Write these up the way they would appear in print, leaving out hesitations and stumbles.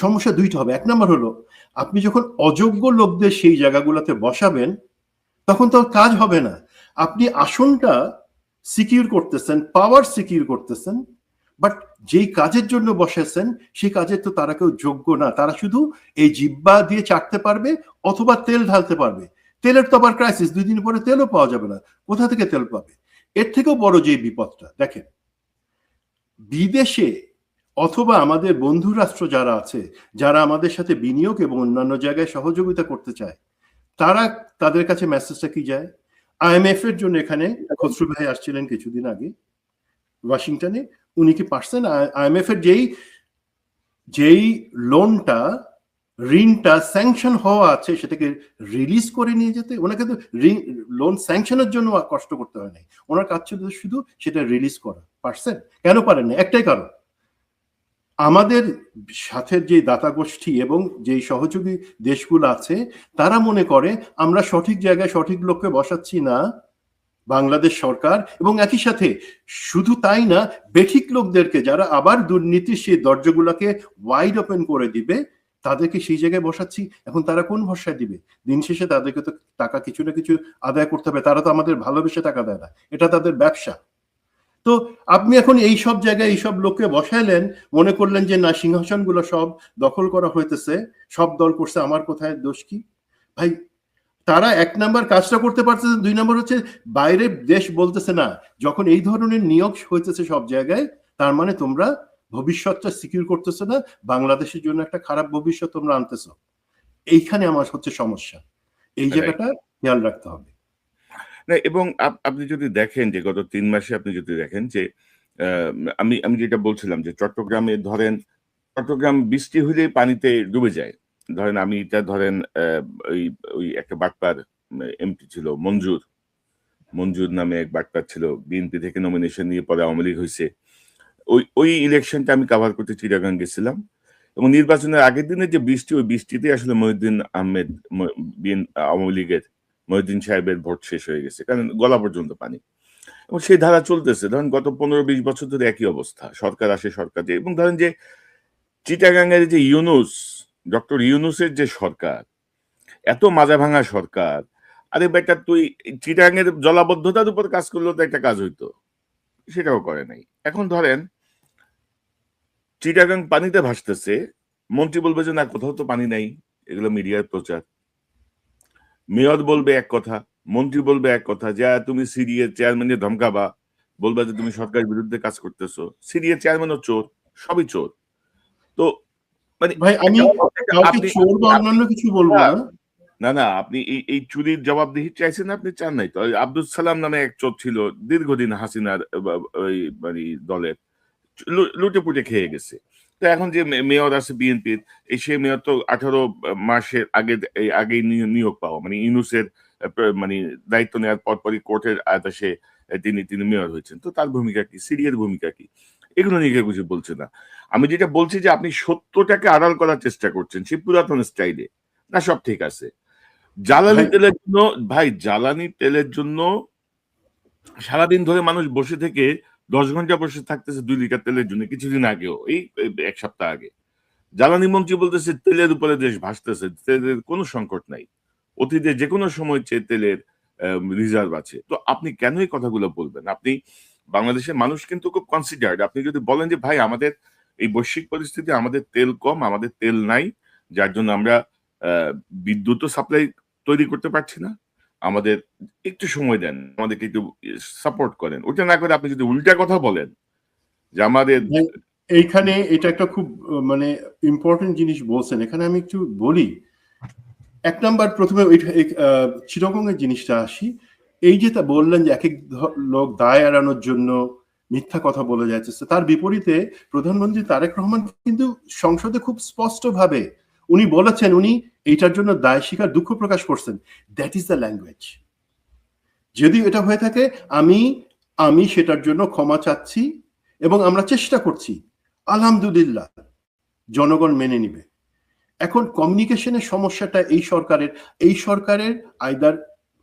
সমস্যা দুইটা হবে। এক নম্বর হলো, আপনি যখন অযোগ্য লোকদের সেই জায়গাগুলোতে বসাবেন তখন তো কাজ হবে না। আপনি আসনটা সিকিউর করতেছেন, পাওয়ার সিকিউর করতেছেন, বাট যেই কাজের জন্য বসেছেন সেই কাজের তো তারা কেউ যোগ্য না। তারা শুধু এই জিব্বা দিয়ে চাটতে পারবে অথবা তেল ঢালতে পারবে। তেলের তো আবার ক্রাইসিস, 2 দিন পরে তেলও পাওয়া যাবে না। কোথা থেকে তেল পাবে? এর থেকেও বড় যে বিপদটা দেখেন, বিদেশে অথবা আমাদের বন্ধু রাষ্ট্র যারা আছে, যারা আমাদের সাথে বিনিয়োগ এবং অন্যান্য জায়গায় সহযোগিতা করতে চায়, তারা তাদের কাছে মেসেজটা কি যায়? IMF এর জন্য এখানে খসরু ভাই আসছিলেন কিছুদিন আগে ওয়াশিংটনে, উনি কি পারছেন IMF এর যেই লোনটা, ঋণটা স্যাংশন হওয়া আছে সেটাকে রিলিজ করে নিয়ে যেতে? ওনাকে তো লোন স্যাংশনের জন্য কষ্ট করতে হয় নাই, ওনার কাজ ছিল শুধু সেটা রিলিজ করা। পারছেন? কেন পারেন না? একটাই কারণ, আমাদের সাথে যে দাতা গোষ্ঠী এবং যেই সহযোগী দেশগুলো আছে তারা মনে করে আমরা সঠিক জায়গায় সঠিক লোককে বসাচ্ছি না, বাংলাদেশ সরকার। এবং একই সাথে শুধু তাই না, বেঠিক লোকদেরকে যারা আবার দুর্নীতির সেই দরজাগুলোকে ওয়াইড ওপেন করে দিবে তাদেরকে সেই জায়গায় বসাচ্ছি। এখন তারা কোন ভরসায় দিবে? দিন শেষে তাদেরকে তো টাকা কিছু না কিছু আদায় করতে হবে। তারা তো আমাদের ভালোবেসে টাকা দেয় না, এটা তাদের ব্যবসা। তো আপনি এখন এই সব জায়গায় এইসব লোককে বসাইলেন, মনে করলেন যে না, সিংহাসনগুলো সব দখল করা হইতেছে, সব দল করছে, আমার কোথায় দোষ কি? ভাই, তারা 1 নাম্বার কাজটা করতে পারতেছে, 2 নাম্বার হচ্ছে বাইরে দেশ বলতেছে না, যখন এই ধরনের নিয়োগ হইতেছে সব জায়গায়, তার মানে তোমরা ভবিষ্যৎটা সিকিউর করতেছো না, বাংলাদেশের জন্য একটা খারাপ ভবিষ্যৎ তোমরা আনতেছো। এইখানে আমার হচ্ছে সমস্যা, এই জায়গাটা খেয়াল রাখতে হবে। এবং আপনি যদি দেখেন যে গত 3 মাসে আপনি যদি দেখেন যে আমি যেটা বলছিলাম যে চট্টগ্রামে ধরেন, চট্টগ্রাম বৃষ্টি হলেই পানিতে ডুবে যায়। ধরেন আমি এটা ধরেন ওই ওই একটা বাটপার এমপি ছিল মঞ্জুর নামে এক বাটপার ছিল, বিএনপি থেকে নমিনেশন নিয়ে পরে আওয়ামী লীগ হয়েছে। ওই ইলেকশনটা আমি কভার করতে চিটাগাং গেছিলাম, এবং নির্বাচনের আগের দিনে যে বৃষ্টি, ওই বৃষ্টিতে আসলে মহিউদ্দিন আহমেদ আওয়ামী লীগের মহিউদ্দিন সাহেবের ভোট শেষ হয়ে গেছে, কারণ গলা পর্যন্ত পানি। এবং সেই ধারা চলতেছে ধরেন গত 15-20 বছর ধরে একই অবস্থা, সরকার আসে সরকার যায়। এবং ধরেন যে চিটাগাঙ্গের যে ডক্টর ইউনুসের যে সরকার, এত মাজা ভাঙা সরকার, আরে বেটা তুই চিটাগাঙ্গের জলাবদ্ধতার উপর কাজ করলেও তো একটা কাজ হইতো, সেটাও করে নাই। এখন ধরেন চিটাগাং পানিতে ভাসতেছে, মন্ত্রী বলবে যে না কোথাও তো পানি নাই, এগুলো মিডিয়ার প্রচার। মেয়র বলবে এক কথা, মন্ত্রী বলবে এক কথা, যা তুমি সিডিএ চেয়ারম্যানের ধমকাবা, বলবা যে তুমি সরকারের বিরুদ্ধে কাজ করতেছো। সিডিএ চেয়ারম্যানও চোর, সবই চোর। তো মানে ভাই আমি কাউকে চোর বা অন্যান্য কিছু বলবো না। না আপনি এই চুরির জবাবদিহি চাইছেন, আপনি চান নাই তো। আব্দুল সালাম নামে এক চোর ছিল দীর্ঘদিন হাসিনার ওই মানে দলের, লুটে পুটে খেয়ে গেছে। তো এখন যে মেয়র আছে বিএনপির, সে মেয়র তো 18 মাসের আগেই নিয়োগ পাওয়া, মানে ইউনুসের মানে দায়িত্ব নেওয়ার পরপরই কোর্টের আদেশে তিনি মেয়র হয়েছেন। তো তার ভূমিকা কি, সিডিএর ভূমিকা কি, এগুলো নিয়ে কেউ কিছু বলছে না। আমি যেটা বলছি যে আপনি সত্যটাকে আড়াল করার চেষ্টা করছেন সেই পুরাতন স্টাইলে। না, সব ঠিক আছে। জ্বালানি তেলের জন্য জ্বালানি তেলের জন্য সারাদিন ধরে মানুষ বসে থেকে 10 ঘন্টা বসে থাকতেছে 2 লিটার তেলের জন্য। কিছুদিন আগেও, এই 1 সপ্তাহ আগে জ্বালানি মন্ত্রী বলতেছে তেলের উপরে দেশ ভাসতেছে, তেলের কোনো সংকট নাই, অতীতে যে কোনো সময় তেলের রিজার্ভ আছে। তো আপনি কেন এই কথাগুলো বলবেন? আপনি বাংলাদেশের মানুষ কিন্তু খুব কনসিডার্ড। আপনি যদি বলেন যে ভাই আমাদের এই বৈশ্বিক পরিস্থিতি, আমাদের তেল কম, আমাদের তেল নাই, যার জন্য আমরা বিদ্যুৎও সাপ্লাই তৈরি করতে পারছি না, আমাদের একটু সময় দেন, আমাদেরকে একটু সাপোর্ট করেন। ওটা না করে আপনি যদি উল্টা কথা বলেন যে আমাদের, এইখানে এটা একটা খুব মানে ইম্পর্টেন্ট জিনিস বলছেন। এখানে আমি একটু বলি, 1 নাম্বার প্রথমে চিরকঙ্গের জিনিসটা আসি। এই যে তা বললেন যে এক এক লোক দায় এড়ানোর জন্য মিথ্যা কথা বলে যাচ্ছে, তার বিপরীতে প্রধানমন্ত্রী তারেক রহমান কিন্তু সংসদে খুব স্পষ্ট ভাবে উনি বলেছেন, উনি এইটার জন্য দায় স্বীকার দুঃখ প্রকাশ করছেন। That is the language. যদি এটা হয়ে থাকে, আমি সেটার জন্য ক্ষমা চাচ্ছি এবং আমরা চেষ্টা করছি, আলহামদুলিল্লাহ জনগণ মেনে নিবে। এখন কমিউনিকেশনের সমস্যাটা এই সরকারের আইদার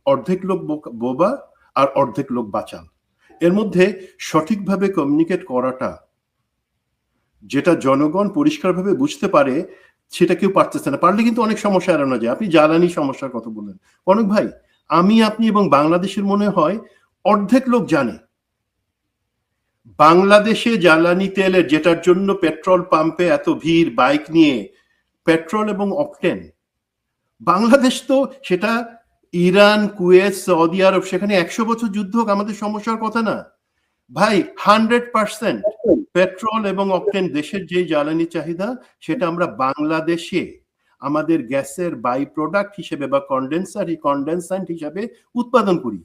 অর্ধেক লোক বোবা আর অর্ধেক লোক বাচাল। এর মধ্যে সঠিকভাবে কমিউনিকেট করাটা যেটা জনগণ পরিষ্কারভাবে বুঝতে পারে, সেটা কেউ পারতেছে না। পারলে কিন্তু অনেক সমস্যা এড়ানো যায়। আপনি জ্বালানি সমস্যার কথা বললেন, কনক ভাই, আমি আপনি এবং বাংলাদেশের মনে হয় অর্ধেক লোক জানে বাংলাদেশে জ্বালানি তেলের, যেটার জন্য পেট্রোল পাম্পে এত ভিড় বাইক নিয়ে, পেট্রোল এবং অকটেন, বাংলাদেশ তো সেটা ইরান, কুয়েত, সৌদি আরব, সেখানে 100 বছর যুদ্ধ হোক, আমাদের সমস্যার কথা না ভাই। 100% পেট্রোল এবং অকটেন দেশের যে জ্বালানি চাহিদা, সেটা আমরা বাংলাদেশে আমাদের গ্যাসের বাই প্রোডাক্ট হিসেবে বা কন্ডেন্সেন্ট হিসেবে উৎপাদন করি।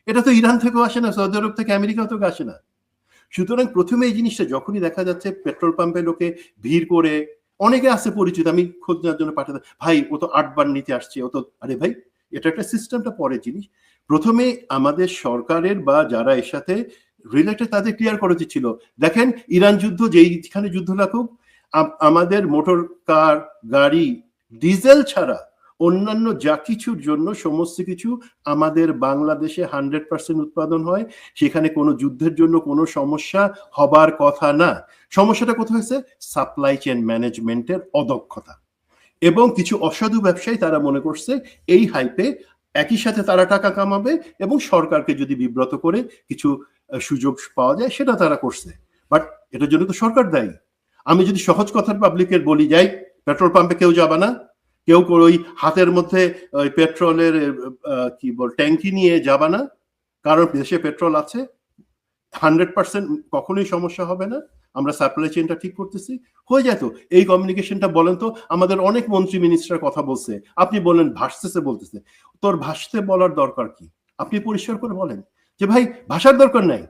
এটা তো ইরান থেকেও আসে না, সৌদি আরব থেকে, আমেরিকা থেকে আসে না। সুতরাং প্রথমে এই জিনিসটা যখনই দেখা যাচ্ছে পেট্রোল পাম্পে লোকে ভিড় করে, অনেকে আছে পরিচিত, আমি খোঁজ নেওয়ার জন্য পাঠাতে, ভাই ও তো 8 বার নিতে আসছে, ও তো, আরে ভাই এটা একটা সিস্টেমটা পরের জিনিস। প্রথমে আমাদের সরকারের বা যারা এর সাথে রিলেটেড তাদের ক্লিয়ার করা উচিত ছিল। দেখেন ইরান যুদ্ধ যেইখানে যুদ্ধ লাগুক, আমাদের মোটর কার, গাড়ি, ডিজেল ছাড়া অন্যান্য যা কিছুর জন্য সমস্ত কিছু আমাদের বাংলাদেশে 100% উৎপাদন হয়। সেখানে কোনো যুদ্ধের জন্য কোনো সমস্যা হবার কথা না। সমস্যাটা কোথায় হয়েছে? সাপ্লাই চেইন ম্যানেজমেন্টের অদক্ষতা এবং কিছু অসাধু ব্যবসায়ী, তারা মনে করছে এই হাইপে একই সাথে তারা টাকা কামাবে এবং সরকারকে যদি বিব্রত করে কিছু সুযোগ পাওয়া যায়, সেটা তারা করছে। বাট এটার জন্য তো সরকার দায়ী। আমি যদি সহজ কথার পাবলিকের বলি, যাই পেট্রোল পাম্পে কেউ যাবে না, কেউ ওই হাতের মধ্যে ওই পেট্রোলের কি বল ট্যাঙ্কি নিয়ে যাবে না, কারণ দেশে পেট্রোল আছে। 100% কখনোই সমস্যা হবে না, আমরা সাপ্লাই চেইনটা ঠিক করতেছি, হয়ে যায়। তো এই কমিউনিকেশনটা বলেন তো, আমাদের অনেক মন্ত্রী মিনিস্টার কথা বলছে, আপনি বলেন ভাসতেছে, বলতেছে, তোর ভাসতে বলার দরকার কি? আপনি পরিষ্কার করে বলেন যে ভাই ভাষার দরকার নাই,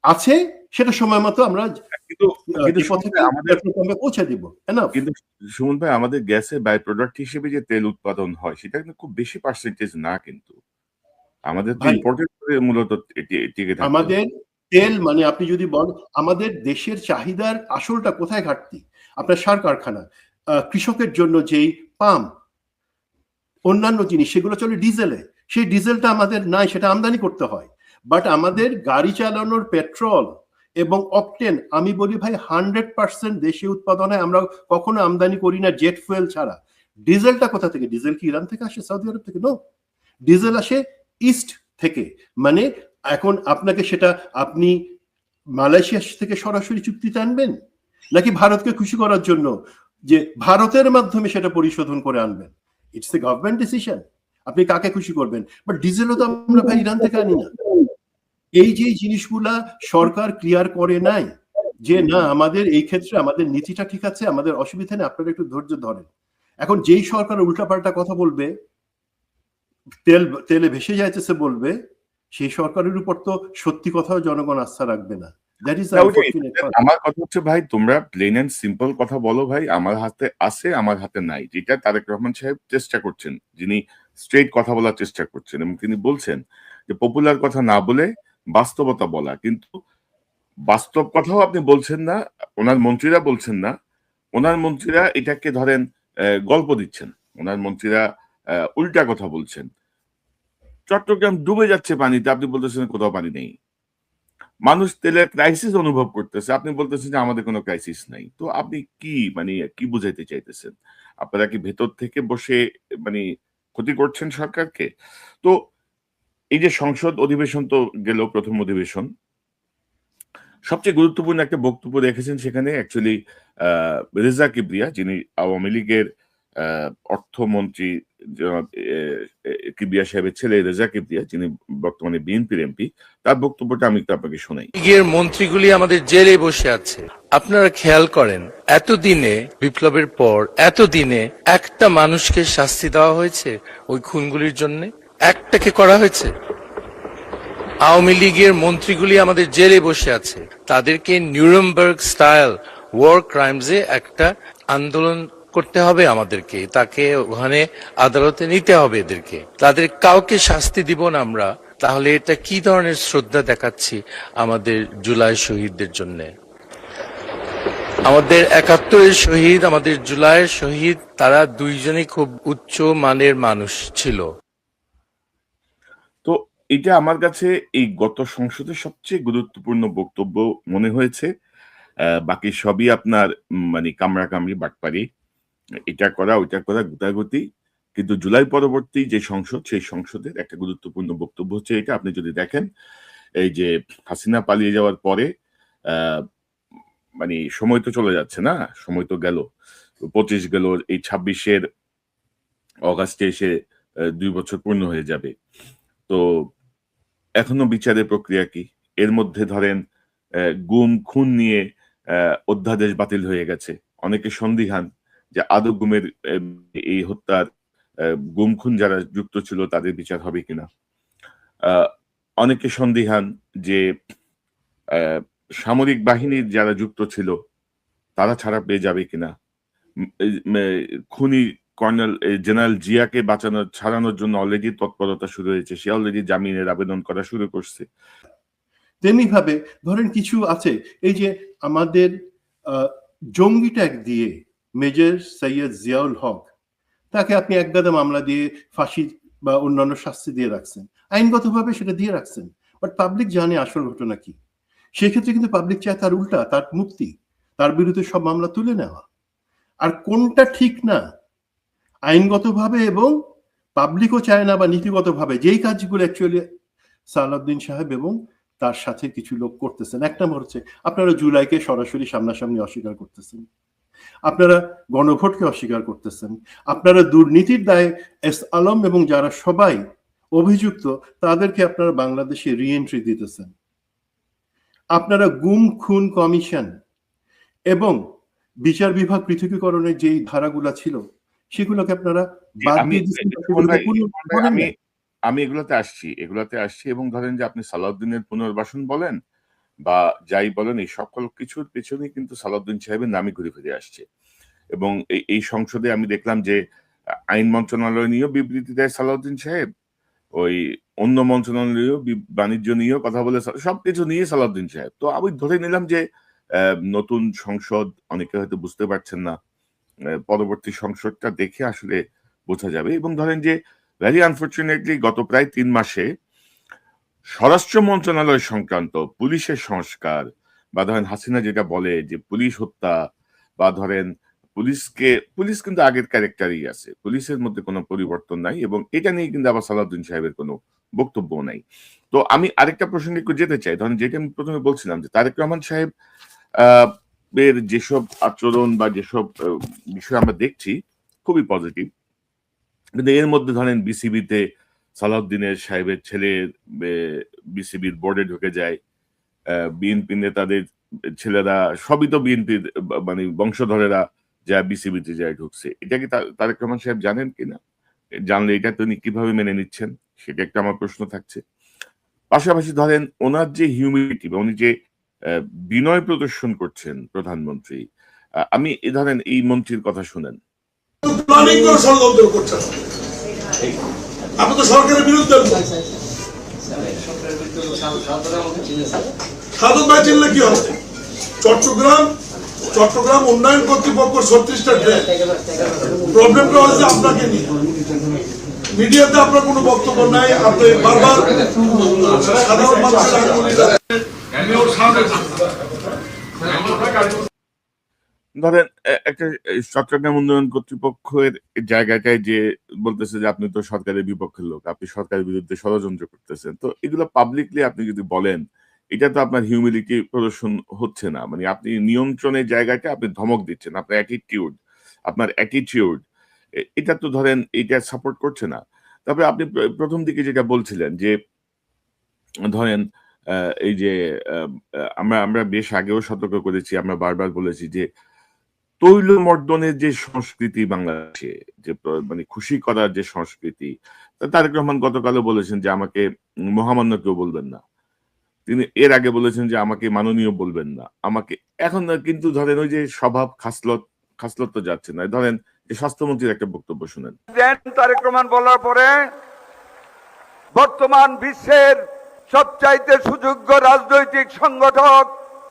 আছে সেটা সময় মতো আমরা কিন্তু কিন্তু ডিপো সুমন থেকে ভাই, আমাদের পেট্রোল পাম্পে পৌঁছে দিব, এনাফ। কিন্তু সুমন ভাই, আমাদের গ্যাসের বাই প্রোডাক্ট হিসেবে যে তেল উৎপাদন হয়, সেটা কিন্তু খুব বেশি পার্সেন্টেজ না। কিন্তু আমাদের তো ভাই ইম্পোর্টেড করে মূলত টিকে থাকতে হয়। আমাদের তেল, মানে আপনি যদি বলেন আমাদের দেশের চাহিদার আসলটা কোথায় ঘাটতি, আপনার সার কারখানা, কৃষকের জন্য যেই পাম্প, অন্যান্য জিনিস, সেগুলো চলে ডিজেলে। সেই ডিজেলটা আমাদের নাই, সেটা আমদানি করতে হয়। বাট আমাদের গাড়ি চালানোর পেট্রোল এবং অকটেন, আমি বলি ভাই 100% দেশীয় উৎপাদনে, আমরা কখনো আমদানি করি না জেট ফুয়েল ছাড়া। ডিজেলটা কোথা থেকে? ডিজেল কি ইরান থেকে আসে, সৌদি আরব থেকে? নো, ডিজেল আসে ইস্ট থেকে। মানে এখন আপনাকে সেটা, আপনি মালয়েশিয়া থেকে সরাসরি চুক্তিতে আনবেন, নাকি ভারতকে খুশি করার জন্য যে ভারতের মাধ্যমে সেটা পরিশোধন করে আনবেন? ইটস এ গভর্নমেন্ট ডিসিশন, আপনি কাকে খুশি করবেন। বাট ডিজেলও তো আমরা ভাই ইরান থেকে আনি না। এই যে জিনিসগুলা সরকার ক্লিয়ার করে নাই, যে না আমাদের এই ক্ষেত্রে আমাদের নীতিটা ঠিক আছে, আমাদের অসুবিধা নেই, আপনারা একটু ধৈর্য ধরেন। এখন যেই সরকার উল্টাপাল্টা কথা বলবে, তেলে ভেসে যাইতেছে বলবে, সেই সরকারের উপর তো সত্যি কথাও জনগণ আস্থা রাখবে না। That is unfortunate. আমার কথা হচ্ছে ভাই, তোমরা প্লেন এন্ড সিম্পল কথা বলো ভাই, আমার হাতে আছে, আমার হাতে নাই। যেটা তারেক রহমান সাহেব চেষ্টা করছেন, যিনি স্ট্রেট কথা বলার চেষ্টা করছেন, এবং তিনি বলছেন যে পপুলার কথা না বলে বাস্তবতা বলা। কিন্তু বাস্তব কথাও আপনি বলছেন না, ওনার মন্ত্রীরা বলছেন না। ওনার মন্ত্রীরা এটাকে ধরেন গল্প দিচ্ছেন, ওনার মন্ত্রীরা উল্টা কথা বলছেন। চট্টগ্রাম ডুবে যাচ্ছে পানিতে, আপনি বলতেছেন কোথাও পানি নেই। মানুষ তেলের ক্রাইসিস অনুভব করতেছে, আপনি বলতেছেন যে আমাদের কোনো ক্রাইসিস নাই। তো আপনি কি মানে কি বুঝাইতে চাইতেছেন? আপনারা কি ভেতর থেকে বসে মানে ক্ষতি করছেন সরকারকে? তো এই যে সংসদ অধিবেশন তো গেল, প্রথম অধিবেশন, সবচেয়ে গুরুত্বপূর্ণ একটা বক্তব্য রেখেছেন সেখানে অ্যাকচুয়ালি রেজা কিবরিয়া, যিনি আওয়ামী লীগের অর্থমন্ত্রী, কিবরিয়া সাহেবের ছেলে রেজা কিবরিয়া, যিনি বর্তমানে বিএনপির এমপি। তার বক্তব্যটা আমি একটু আপনাকে শোনাই। লীগের মন্ত্রীগুলি আমাদের জেলে বসে আছে। আপনারা খেয়াল করেন, এতদিনে, বিপ্লবের পর এতদিনে একটা মানুষকে শাস্তি দেওয়া হয়েছে ওই খুনগুলির জন্য? একটাকে করা হয়েছে? আওয়ামী লীগের মন্ত্রীগুলি আমাদের জেলে বসে আছে, তাদেরকে নিউরেমবার্গ স্টাইল ওয়ার ক্রাইমসে একটা আন্দোলন করতে হবে আমাদেরকে, তাকে ওখানে আদালতে নিতে হবে এদেরকে। তাদের কাউকে শাস্তি দিব না আমরা, তাহলে এটা কি ধরনের শ্রদ্ধা দেখাচ্ছি আমাদের জুলাই শহীদদের জন্য? আমাদের ৭১-এর শহীদ, আমাদের জুলাইয়ের শহীদ, তারা দুইজনই খুব উচ্চ মানের মানুষ ছিল। তো এটা আমার কাছে এই গত সংসদের সবচেয়ে গুরুত্বপূর্ণ বক্তব্য মনে হয়েছে, বাকি সবই আপনার মানে কামড়াকামড়ি বাটপারি, এটা করা ওইটা করা গুতাগুতি। কিন্তু জুলাই পরবর্তী যে সংসদ, সেই সংসদের একটা গুরুত্বপূর্ণ বক্তব্য হচ্ছে এটা। আপনি যদি দেখেন এই যে হাসিনা পালিয়ে যাওয়ার পরে আহ মানে সময় তো চলে যাচ্ছে না, সময় তো গেল, 25 গেল, এই 26-এর অগাস্টে এসে 2 বছর পূর্ণ হয়ে যাবে। তো এখনো বিচারের প্রক্রিয়া কি? এর মধ্যে ধরেন গুম খুন নিয়ে অধ্যাদেশ বাতিল হয়ে গেছে। অনেকে সন্দিহান যে আদৌ গুমের এই হত্যার গুম খুন যারা যুক্ত ছিল তাদের বিচার হবে কিনা। অনেকে সন্দিহান যে আহ, সামরিক বাহিনীর যারা যুক্ত ছিল তারা ছাড়া পেয়ে যাবে কিনা। খুনি কর্নেল জেনারেল জিয়াকে ছাড়ানোর জন্য অলরেডি তৎপরতা শুরু হয়েছে, সে অলরেডি জামিনের আবেদন করা শুরু করছে। তেমনি ভাবে ধরেন কিছু আছে, এই যে আমাদের জঙ্গি ট্যাগ দিয়ে মেজর সৈয়দ জিয়াউল হক, তাকে আপনি একগাদা মামলা দিয়ে ফাঁসি বা অন্যান্য শাস্তি দিয়ে রাখছেন, আইনগতভাবে সেটা দিয়ে রাখছেন, বাট পাবলিক জানে আসল ঘটনা কি। সেক্ষেত্রে কিন্তু পাবলিক চায় তার উল্টা, তার মুক্তি, তার বিরুদ্ধে সব মামলা তুলে নেওয়া। আর কোনটা ঠিক না আইনগতভাবে এবং পাবলিকও চায় না বা নীতিগতভাবে, যেই কাজগুলো অ্যাকচুয়ালি সালাউদ্দিন সাহেব এবং তার সাথে কিছু লোক করতেছেন। এক নম্বর হচ্ছে আপনারা জুলাইকে সরাসরি সামনাসামনি অস্বীকার করতেছেন, আপনারা গণভোটকে অস্বীকার করতেছেন, আপনারা দুর্নীতির দায়ে এস আলম এবং যারা সবাই অভিযুক্ত তাদেরকে আপনারা বাংলাদেশে রিএন্ট্রি দিতেছেন, আপনারা গুম খুন কমিশন এবং বিচার বিভাগ পৃথকীকরণের যেই ধারাগুলা ছিল সেগুলোকে আপনারা বাদ দিয়ে দিচ্ছেন। আমি এগুলাতে আসছি এবং ধরেন যে আপনি সালাউদ্দিনের পুনর্বাসন বলেন বা যাই বলেন, এই সকল কিছুর পেছনে কিন্তু সালাউদ্দিন সাহেবের নামই ঘুরে ফিরে আসছে। এবং এই সংসদে আমি দেখলাম যে আইন মন্ত্রণালয় নিয়েও বিবৃতি দেয় সালাউদ্দিন সাহেব, ওই অন্য মন্ত্রণালয় বাণিজ্য নিয়েও কথা বলে, সবকিছু নিয়ে সালাউদ্দিন সাহেব। তো আমি ধরে নিলাম যে নতুন সংসদ, অনেকে হয়তো বুঝতে পারছেন না, পরবর্তী সংসদটা দেখে আসলে বোঝা যাবে। এবং ধরেন যে ভেরি আনফর্চুনেটলি গত প্রায় 3 মাসে স্বরাষ্ট্র মন্ত্রণালয় সংক্রান্ত পুলিশের সংস্কার বা ধরেন হাসিনা যেটা বলে যে পুলিশ হত্যা, বা ধরেন পুলিশ কিন্তু আগের ক্যারেক্টারই আছে, পুলিশের মধ্যে কোনো পরিবর্তন নাই, এবং এটা নিয়ে কিন্তু আবার সালাউদ্দিন সাহেবের কোনো বক্তব্য নাই। তো আমি আরেকটা প্রসঙ্গে একটু যেতে চাই, ধরেন যেটা আমি প্রথমে বলছিলাম যে তারেক রহমান সাহেব এর যেসব আচরণ বা যেসব বিষয় আমরা দেখছি খুবই পজিটিভ, কিন্তু এর মধ্যে ধরেন বিসিবিতে সালাউদ্দিনের সাহেবের ছেলে বিসিবির বোর্ডে ঢুকে যায়, বিএনপি নেতাদের ছেলেরা সবই তো বিএনপির মানে বংশধরেরা যা বিসিবিতে যায় ঢুকছে। এটা কি তারেক রহমান সাহেব জানেন কিনা? জানলে এটা তিনি কিভাবে মেনে নিচ্ছেন, সেটা একটা আমার প্রশ্ন থাকছে। পাশাপাশি ধরেন ওনার যে হিউমিলিটি বা উনি যে বিনয় প্রদর্শন করছেন প্রধানমন্ত্রী, আমি ধরেন এই মন্ত্রীর কথা শুনেন, প্ল্যানিং করে ষড়যন্ত্র করছেন, আপনি তো সরকারের বিরুদ্ধে। সাধন ভাই চিনলে কি হবে? চট্টগ্রাম উন্নয়ন কর্তৃপক্ষ 36টা ট্রেন, প্রবলেমটা হচ্ছে আপনাকে নিয়ে। মিডিয়াতে আপনার কোনো বক্তব্য নাই, আপনি বারবার সাধারণ মানুষের ধরেন একটা চট্টগ্রাম উন্নয়ন কর্তৃপক্ষের জায়গাটায় যে বলতেছে যে আপনি তো সরকারের বিপক্ষের লোক, আপনি সরকারের বিরুদ্ধে ষড়যন্ত্র করতেছেন, তো এগুলো পাবলিকলি আপনি যদি বলেন, এটা তো আপনার হিউমিলিটি প্রদর্শন হচ্ছে না। মানে আপনি নিয়ন্ত্রণের জায়গাটা আপনি ধমক দিচ্ছেন, আপনার অ্যাটিটিউড এটা তো ধরেন এটা সাপোর্ট করছে না। তারপরে আপনি প্রথম দিকে যেটা বলছিলেন যে ধরেন এই যে আমরা বেশ আগেও সতর্ক করেছি, আমরা বারবার বলেছি যে তৈলমর্দনের যে সংস্কৃতি বাংলাদেশে, যে মানে খুশি করার যে সংস্কৃতি, তারেক রহমান গতকালও বলেছেন যে আমাকে মহামান্য কেউ বলবেন না, তিনি এর আগে বলেছেন যে আমাকে মাননীয় বলবেন না, আমাকে এখন কিন্তু ধরেন ওই যে স্বভাব খাসলত তো যাচ্ছে না। ধরেন যে স্বাস্থ্যমন্ত্রীর একটা বক্তব্য শুনেন, তারেক রহমান বলার পরে বর্তমান বিশ্বের সবচাইতে সুযোগ্য রাজনৈতিক সংগঠক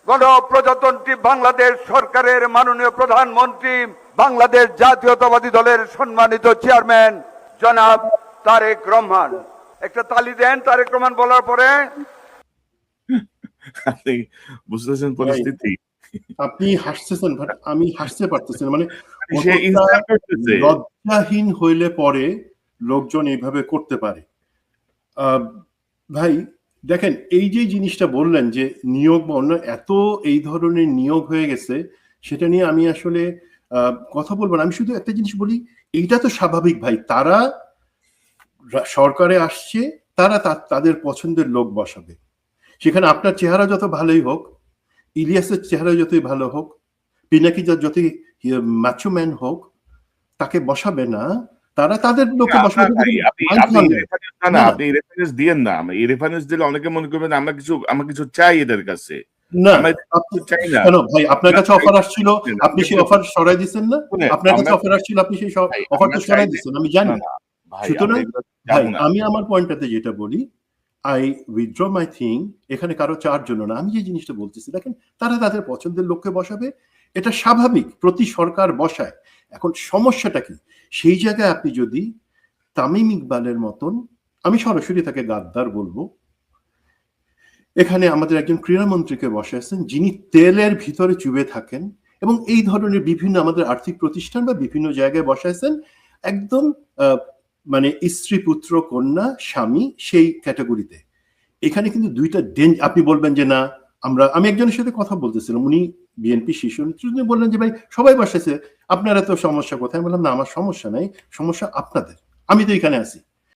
গণপ্রজাতন্ত্রী বাংলাদেশ সরকারের মাননীয় প্রধানমন্ত্রী, বাংলাদেশ জাতীয়তাবাদী দলের সম্মানিত চেয়ারম্যান জনাব তারেক রহমান। একটা তালি দেন তারেক রহমান বলার পরে। আপনি বুঝতেছেন পরিস্থিতি, আপনি হাসতেছেন, বাট আমি হাসতে পারতেছি না। মানে সে কতটা ইনসাল্ট করতেছে। লজ্জাহীন হইলে পরে লোকজন এইভাবে করতে পারে। ভাই দেখেন, এই যে জিনিসটা বললেন যে নিয়োগ বা অন্য এত এই ধরনের নিয়োগ হয়ে গেছে, সেটা নিয়ে আমি আসলে কথা বলবো না। আমি শুধু একটা জিনিস বলি, এইটা তো স্বাভাবিক ভাই, তারা সরকারে আসছে, তারা তাদের পছন্দের লোক বসাবে। সেখানে আপনার চেহারা যত ভালোই হোক, ইলিয়াসের চেহারা যতই ভালো হোক, পিনাকি যতই ম্যাচো ম্যান হোক, তাকে বসাবে না, তারা তাদের লোককে বসাবে। আপনি রেফারেন্স দিয়েন না, এই রেফারেন্স দিলে অনেকে মনে করবেন আমরা কিছু চাই এদের কাছে। না, আপনি চাই না কেন ভাই, আপনার কাছে অফার আসছিল, আপনি সেই অফার সরাই দিচ্ছেন না? আপনার কাছে অফার আসছিল, আপনি সেই অফারটা সরাই দিচ্ছেন, আমি জানি। সুতরাং ভাই, আমি আমার পয়েন্টটাতে যেটা বলি, আই উইথড্র মাই থিং, এখানে কারো চার জন্য না। আমি যে জিনিসটা বলতেছি, দেখেন তারা তাদের পছন্দের লোককে বসাবে, এটা স্বাভাবিক, প্রতি সরকার বসায়। এখন সমস্যাটা কি, সেই জায়গায় আপনি যদি তামিম ইকবালের মতন, আমি সরাসরি তাকে গাদ্দার বলবো, এখানে আমাদের একজন ক্রীড়ামন্ত্রীকে বসাইছেন যিনি তেলের ভিতরে চুবে থাকেন, এবং এই ধরনের বিভিন্ন আমাদের আর্থিক প্রতিষ্ঠান বা বিভিন্ন জায়গায় বসাইছেন একদম মানে স্ত্রী পুত্র কন্যা স্বামী সেই ক্যাটাগরিতে। এখানে কিন্তু দুইটা আপনি বলবেন যে না, আমি একজনের সাথে কথা বলতেছিলাম, উনি বিএনপি শীর্ষ নেতৃত্ব, বললেন যে ভাই সবাই বসেছে, আপনারা তো সমস্যা কোথায়? বললাম না, আমার সমস্যা নাই, সমস্যা আপনাদের, আমি তো এখানে আছি।